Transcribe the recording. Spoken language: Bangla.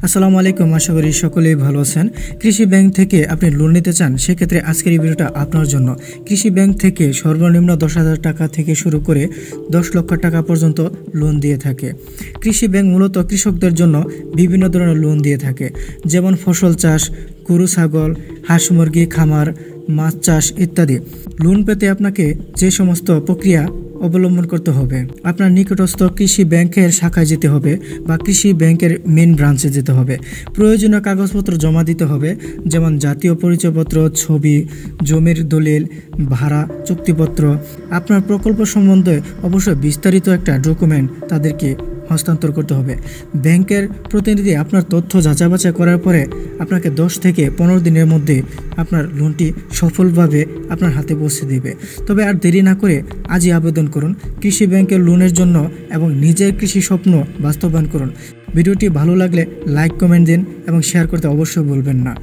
আসসালামু আলাইকুম, আশা করি সকলেই ভালো আছেন। কৃষি ব্যাংক থেকে আপনি লোন নিতে চান, সেক্ষেত্রে আজকের এই ভিডিওটা আপনার জন্য। কৃষি ব্যাংক থেকে সর্বনিম্ন 10,000 টাকা থেকে শুরু করে 10 লক্ষ টাকা পর্যন্ত লোন দিয়ে থাকে। কৃষি ব্যাংক মূলত কৃষকদের জন্য বিভিন্ন ধরনের লোন দিয়ে থাকে, যেমন ফসল চাষ, গরু ছাগল, হাঁস মুরগি খামার, মাছ চাষ ইত্যাদি। লোন পেতে আপনাকে যে সমস্ত প্রক্রিয়া অবলম্বন করতে হবে, আপনার নিকটস্থ কৃষি ব্যাংকের শাখায় যেতে হবে বা কৃষি ব্যাংকের মেন ব্রাঞ্চে যেতে হবে। প্রয়োজনীয় কাগজপত্র জমা দিতে হবে, যেমন জাতীয় পরিচয়পত্র, ছবি, জমির দলিল, ভাড়া চুক্তিপত্র। আপনার প্রকল্প সম্বন্ধে অবশ্যই বিস্তারিত একটা ডকুমেন্ট তাদেরকে হস্তান্তর করতে হবে। ব্যাংকের প্রতিনিধি আপনার তথ্য যাচাই বাছাই করার পরে আপনাকে 10 থেকে 15 দিনের মধ্যে আপনার লোনটি সফলভাবে আপনার হাতে পৌঁছে দেবে। তবে আর দেরি না করে আজই আবেদন করুন কৃষি ব্যাংকের লোনের জন্য এবং নিজের কৃষি স্বপ্ন বাস্তবায়ন করুন। ভিডিওটি ভালো লাগলে লাইক, কমেন্ট দিন এবং শেয়ার করতে অবশ্যই ভুলবেন না।